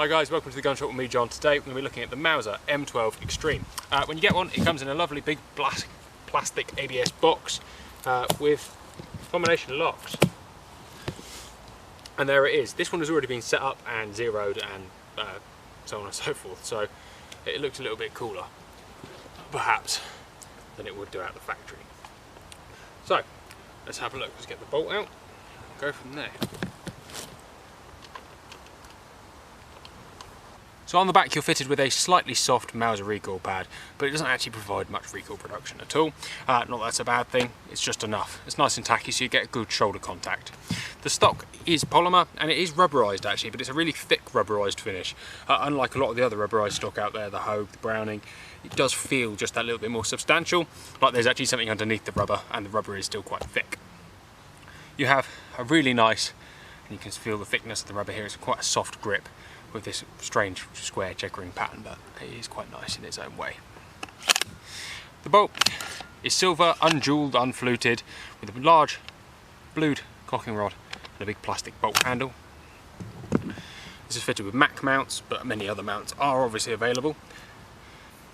Hi guys, welcome to the Gun Shop with me, John. Today we're going to be looking at the Mauser M12 Extreme. When you get one, it comes in a lovely big plastic ABS box with combination locks. And there it is. This one has already been set up and zeroed and so on and so forth, so it looks a little bit cooler, perhaps, than it would do out the factory. So, let's have a look. Let's get the bolt out and go from there. So on the back you're fitted with a slightly soft Mauser recoil pad, but it doesn't actually provide much recoil production at all. Not that that's a bad thing, it's just enough. It's nice and tacky so you get good shoulder contact. The stock is polymer and it is rubberized actually, but it's a really thick rubberized finish. Unlike a lot of the other rubberized stock out there, the Hogue, the Browning, it does feel just that little bit more substantial, like there's actually something underneath the rubber and the rubber is still quite thick. You have a really nice, and you can feel the thickness of the rubber here, it's quite a soft grip with this strange square checkering pattern, but it is quite nice in its own way. The bolt is silver, unjeweled, unfluted, with a large blued cocking rod and a big plastic bolt handle. This is fitted with MAC mounts, but many other mounts are obviously available.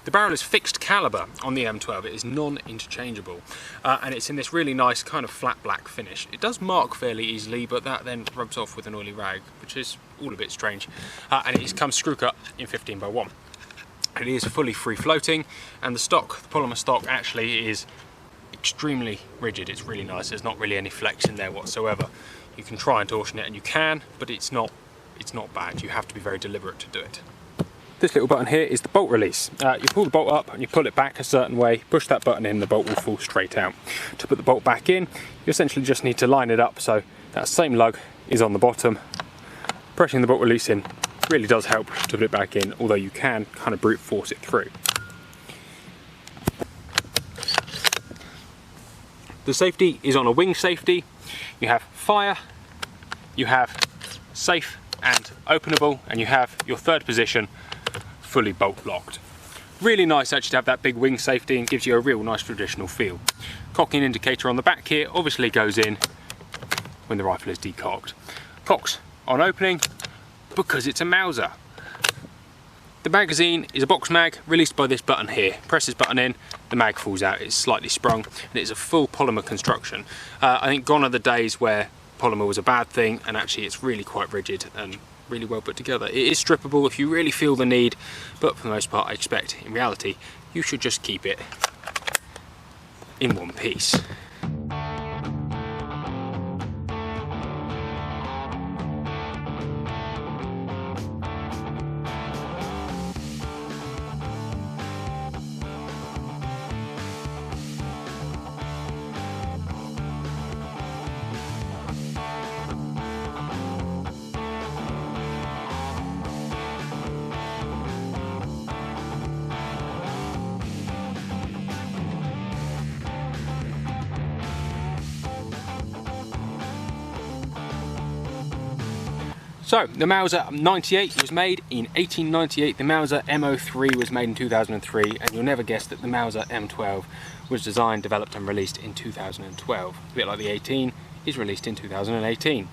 The barrel is fixed caliber on the M12, it is non-interchangeable, and it's in this really nice kind of flat black finish. It does mark fairly easily, but that then rubs off with an oily rag, which is all a bit strange, and it comes screw cut in 15x1. It is fully free floating, and the stock, the polymer stock, actually is extremely rigid. It's really nice, there's not really any flex in there whatsoever. You can try and torsion it, and you can, but it's not bad. You have to be very deliberate to do it. This little button here is the bolt release. You pull the bolt up and you pull it back a certain way, push that button in, the bolt will fall straight out. To put the bolt back in, you essentially just need to line it up so that same lug is on the bottom. Pressing the bolt release in really does help to put it back in, although you can kind of brute force it through. The safety is on a wing safety. You have fire, you have safe and openable, and you have your third position fully bolt locked. Really nice actually to have that big wing safety and gives you a real nice traditional feel. Cocking indicator on the back here obviously goes in when the rifle is decocked. Cocks on opening because it's a Mauser. The magazine is a box mag released by this button here. Press this button in, the mag falls out, it's slightly sprung, and it's a full polymer construction. I think gone are the days where polymer was a bad thing, and actually it's really quite rigid and really well put together. It is strippable if you really feel the need, but for the most part I expect in reality you should just keep it in one piece. So, the Mauser 98 was made in 1898, the Mauser M03 was made in 2003, and you'll never guess that the Mauser M12 was designed, developed and released in 2012. A bit like the 18 is released in 2018.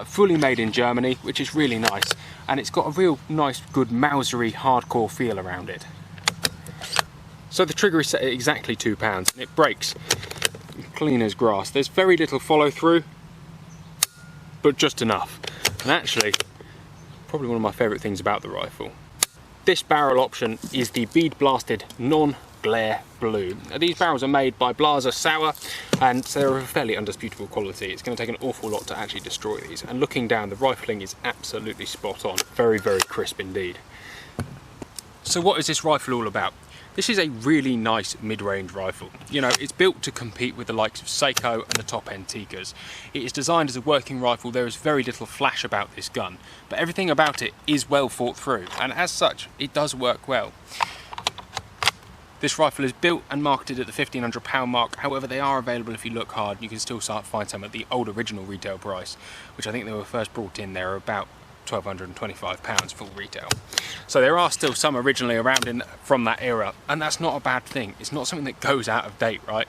Fully made in Germany, which is really nice, and it's got a real nice, good Mausery hardcore feel around it. So the trigger is set at exactly £2, and it breaks clean as grass. There's very little follow through, but just enough. And actually, probably one of my favourite things about the rifle. This barrel option is the bead blasted non-glare blue. Now, these barrels are made by Blaser Sauer, and so they're of a fairly undisputable quality. It's going to take an awful lot to actually destroy these, and looking down, the rifling is absolutely spot on. Very, very crisp indeed. So what is this rifle all about? This is a really nice mid-range rifle. You know, it's built to compete with the likes of Seiko and the top-end Tikkas. It is designed as a working rifle. There is very little flash about this gun, but everything about it is well thought through, and as such, it does work well. This rifle is built and marketed at the £1,500 mark, however they are available if you look hard. You can still find some at the old original retail price, which I think they were first brought in, they were about £1,225 full retail. So there are still some originally around from that era, and that's not a bad thing. It's not something that goes out of date, right?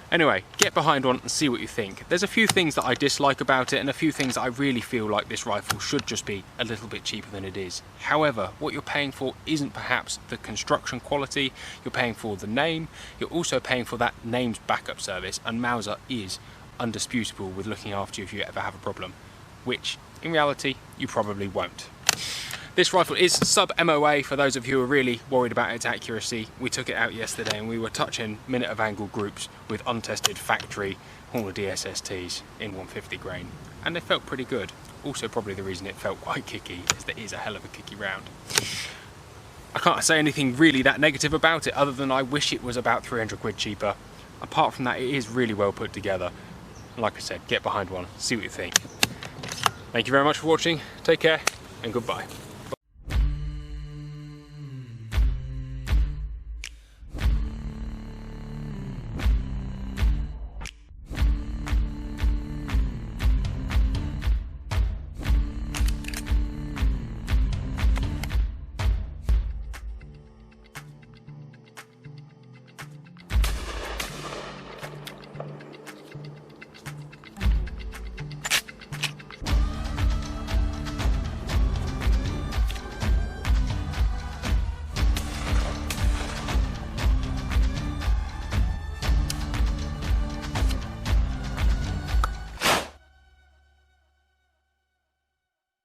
Anyway, get behind one and see what you think. There's a few things that I dislike about it and a few things that I really feel like this rifle should just be a little bit cheaper than it is. However, what you're paying for isn't perhaps the construction quality, you're paying for the name, you're also paying for that name's backup service, and Mauser is undisputable with looking after you if you ever have a problem, which in reality you probably won't. This rifle is sub MOA for those of you who are really worried about its accuracy. We took it out yesterday and we were touching minute of angle groups with untested factory Horner DSSTs in 150 grain, and they felt pretty good. Also probably the reason it felt quite kicky is that it is a hell of a kicky round. I can't say anything really that negative about it other than I wish it was about 300 quid cheaper. Apart from that, it is really well put together. Like I said, get behind one, see what you think. Thank you very much for watching, take care and goodbye.